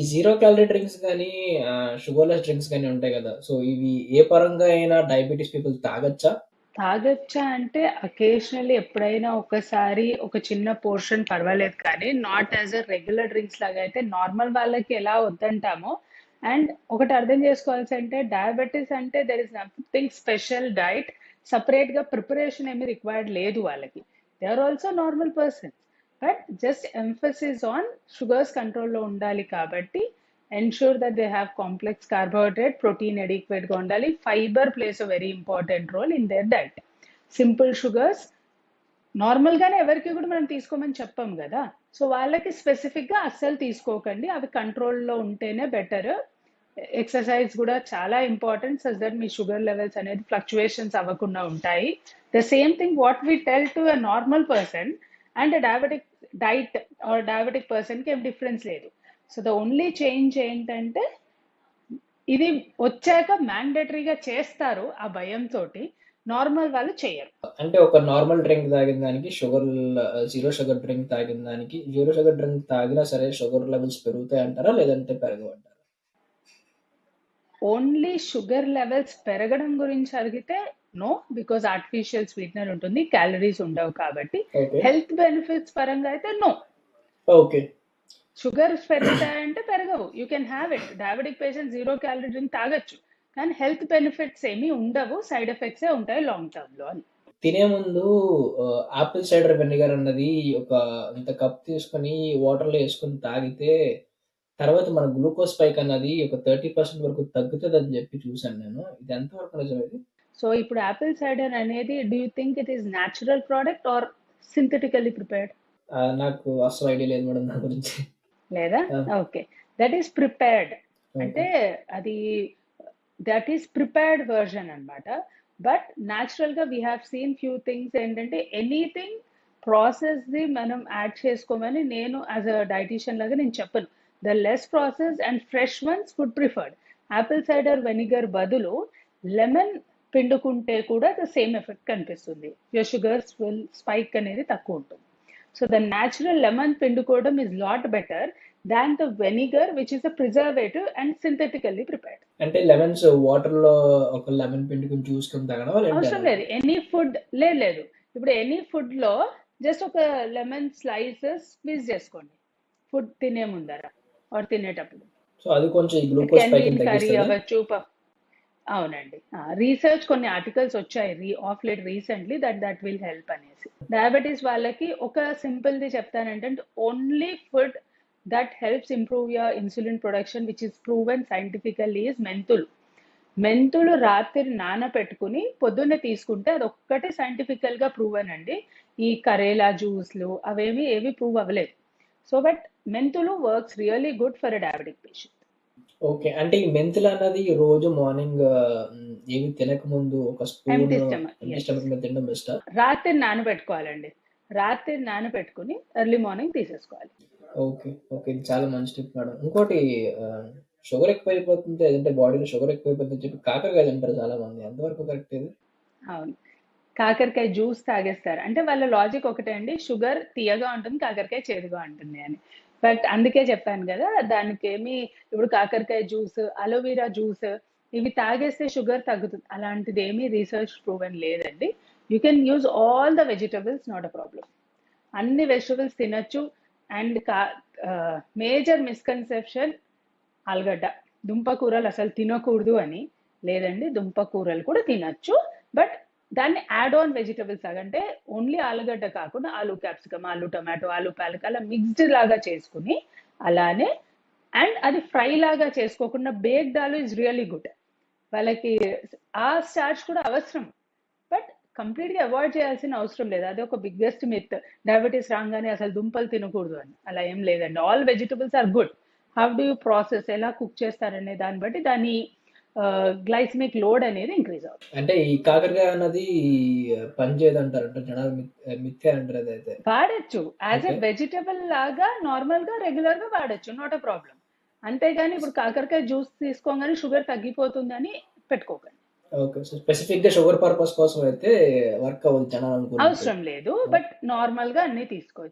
Zero calorie drinks గానీ, sugarless drinks గానీ ఉంటాయి గదా! సో, ఇవి ఏ పరంగా అయినా డయాబెటిస్ పీపుల్ తాగొచ్చా? తాగొచ్చా అంటే అకేషనల్లీ ఎప్పుడైనా ఒకసారి ఒక చిన్న పోర్షన్ పర్వాలేదు కానీ not as a regular drinks లాగా అయితే నార్మల్ వాళ్ళకి ఎలా వద్దంటామో. అండ్ ఒకటి అర్థం చేసుకోవాల్సి అంటే డయాబెటీస్ అంటే there is nothing special diet, సపరేట్గా ప్రిపరేషన్ ఏమి రిక్వైర్డ్ లేదు వాళ్ళకి. They are also normal persons, but just emphasis on sugars కంట్రోల్లో ఉండాలి కాబట్టి ensure that they have complex carbohydrate, protein adequate గా ఉండాలి. Fibre plays a very important role in their diet. Simple sugars normal గానే ఎవరికి కూడా మనం తీసుకోమని చెప్పాం కదా, సో వాళ్ళకి స్పెసిఫిక్ గా అస్సలు తీసుకోకండి, అవి కంట్రోల్లో ఉంటేనే బెటర్. ఎక్సర్సైజ్ కూడా చాలా ఇంపార్టెంట్ సచ్ దట్ మీ షుగర్ లెవెల్స్ అనేది ఫ్లక్చుయేషన్స్ అవ్వకుండా ఉంటాయి. The same thing what we tell to a normal person and diabetic diet or diabetic పర్సన్కి ఏం డిఫరెన్స్ లేదు. సో ద ఓన్లీ చేంజ్ ఏంటంటే ఇది వచ్చాక మ్యాండేటరీగా చేస్తారు ఆ భయంతో, నార్మల్ వాళ్ళు చేయరు. అంటే ఒక నార్మల్ డ్రింక్ తాగిన దానికి జీరో షుగర్ డ్రింక్ తాగిన దానికి జీరో షుగర్ డ్రింక్ తాగినా సరే షుగర్ లెవెల్స్ పెరుగుతాయంటారా? లేదంటే పెరగవంటారా? ఓన్లీ షుగర్ లెవెల్స్ పెరగడం గురించి అడిగితే నో, బికాజ్ ఆర్టిఫిషియల్ స్వీట్నర్ ఉంటుంది, క్యాలరీస్ ఉండవు కాబట్టి. ఓకే. హెల్త్ బెనిఫిట్స్ పరంగా అయితే నో. ఓకే. షుగర్స్ పెరుగుతాయంటే పెరగవు, you can have it. Diabetic patient zero calorie drink తాగొచ్చు, కానీ హెల్త్ బెనిఫిట్స్ ఏమీ ఉండవు, సైడ్ ఎఫెక్ట్సే ఉంటాయి లాంగ్ టర్మ్ లో అని. తినే ముందు ఆపిల్ సైడర్ వెనిగర్ అన్నది ఒక ఇంత కప్ తీసుకొని వాటర్‌లో యేసుకొని తాగితే తర్వాత మన గ్లూకోజ్ స్పైక్ అన్నది ఒక 30% వరకు తగ్గుతదని జెప్పి చూసాను నేను. ఇది ఎంతవరకు నిజం ఇది? సో ఇప్పుడు యాపిల్ సైడర్ అనేది do you think it is natural product or synthetically prepared? నాకు అస్సలు ఐడియా లేదు మేడం దాని గురించి. లేదా? ఆ! Okay, that is prepared. Okay. అంటే అది దట్ ఈస్ ప్రిపేర్డ్ వర్జన్ అన్నమాట. బట్ న్యాచురల్ గా we have seen few things ఏంటంటే ఎనీథింగ్ ప్రాసెస్ ది మనం యాడ్ చేసుకోమని నేను యాజ్ అ డైటీషియన్ లాగా నేను చెప్పను. The less process and fresh once food preferred. Apple cider vinegar బదులు లెమన్ పిండుకుంటే కూడా ద సేమ్ ఎఫెక్ట్ కనిపిస్తుంది, యువర్ షుగర్స్ విల్ స్పైక్ అనేది తక్కువ ఉంటుంది. సో ద న్యాచురల్ లెమన్ పిండుకోవడం is lot better than the vinegar which is a preservative and synthetically prepared. అంటే lemons వాటర్‌లో ఒక లెమన్ పిండుకొని చూసుకొని తాగడమా? లేదంటే అవసరం లేదు, ఎనీ ఫుడ్ లేదు. ఇప్పుడు ఎనీ ఫుడ్ లో జస్ట్ ఒక లెమన్ స్లైసెస్ స్క్వీజ్ చేసుకోండి ఫుడ్ తినే ముందర ఆర్ తినేటప్పుడు. సో, అది కొంచెం ఈ ఇట్ గ్లూకోజ్ కెన్ బి స్పైక్‌ని ఇన్ కర్రీ తగ్గిస్తదా? అవ్వచ్చు. అవునండి, రీసెర్చ్ కొన్ని ఆర్టికల్స్ వచ్చాయి of late recently that will help అనేసి. డయాబెటీస్ వాళ్ళకి ఒక సింపుల్ ది చెప్తానంటే only food that helps improve your insulin production which is proven scientifically is మెంతులు. మెంతులు రాత్రి నానపెట్టుకుని పొద్దున్నే తీసుకుంటే అది ఒక్కటే సైంటిఫికల్ గా ప్రూవెన్ అండి. ఈ కరేలా జ్యూస్లు అవేమి ఏవి ప్రూవ్ అవ్వలేదు. సో బట్ మెంతులు works really good for a diabetic patient. Okay. అంటే ఈ మెంతులన్నది రోజు మార్నింగ్ ఏమి తినకముందు ఒక ఎంటీ స్పూను స్టమక్, ఎంటీ ఎస్. స్టమక్ మీద తినడం బెస్టా? రాత్రి నానబెట్టుకోవాలండి, రాత్రి నానబెట్టుకుని ఎర్లీ మార్నింగ్ తీసేసుకోవాలి. ఓకే. ఓకే. ఇది చాలా మంచి టిప్ మేడం. ఇంకోటి ఆహ్, షుగర్ ఎక్కువైపోతుంది అంటే బాడీలో షుగర్ ఎక్కువైపోతుందని చెప్పి కాకరకాయ తింటారు చాలామంది. ఎంతవరకు కరెక్ట్ ఇది? అవును, కాకరకాయ జ్యూస్ తాగేస్తారు. అంటే వాళ్ళ లాజిక్ ఒకటే అండి, షుగర్ తీయగా ఉంటుంది, కాకరకాయ చేదుగా ఉంటుంది అని. బట్ అందుకే చెప్పాను కదా, దానికేమి ఇప్పుడు కాకరకాయ జ్యూస్, అలోవెరా జ్యూస్ ఇవి తాగేస్తే షుగర్ తగ్గుతుంది అలాంటిది ఏమీ రీసెర్చ్ ప్రూవెన్ లేదండి. You can use all the vegetables, not a problem. అన్ని వెజిటబుల్స్ తినచ్చు. అండ్ మేజర్ మిస్కన్సెప్షన్ ఆలుగడ్డ, దుంప కూరలు అసలు తినకూడదు అని లేదండి, దుంప కూరలు కూడా తినచ్చు. బట్ దాన్ని యాడ్ ఆన్ వెజిటబుల్స్ లాగా, అంటే ఓన్లీ ఆలుగడ్డ కాకుండా ఆలు క్యాప్సికమ్, ఆలు టమాటో, ఆలు పాలక్ అలా మిక్స్డ్ లాగా చేసుకుని అలానే. అండ్ అది ఫ్రై లాగా చేసుకోకుండా బేక్డ్ ఆలు ఇస్ రియల్లీ గుడ్. వాళ్ళకి ఆ స్టార్చ్ కూడా అవసరం, బట్ కంప్లీట్ గా అవాయిడ్ చేయాల్సిన అవసరం లేదు. అది ఒక బిగ్గెస్ట్ మిత్, డయాబెటీస్ రాగానే అసలు దుంపలు తినకూడదు అని. అలా ఏం లేదండి, all vegetables are good. How do you process, ఎలా కుక్ చేస్తారనే దాన్ని బట్టి దాని గ్లైసమిక్ లోడ్ అనేది ఇంక్రీజ్ అవుతుంది. అంటే ఈ కాకరకాయ అన్నది పనిచేయదంటారంట జనాలు మిథ్యే అంటారు అదైతే. వాడచ్చు యాజ్ ఎ ఓకే. వెజిటబుల్ లాగా, నార్మల్ గా రెగ్యులర్ గా వాడచ్చు, నాట్ అ ప్రాబ్లం. అంతేగాని ఇప్పుడు కాకరకాయ జ్యూస్ తీసుకోగానే షుగర్ తగ్గిపోతుందని పెట్టుకోకండి. ఓకే. సో, స్పెసిఫిక్‌గా షుగర్ పర్పస్ కోసం అయితే వర్క్ అవ్వదు జనాలు అనుకున్నట్టు. అవసరం లేదు, బట్ నార్మల్ గా అన్ని తీసుకోవచ్చు.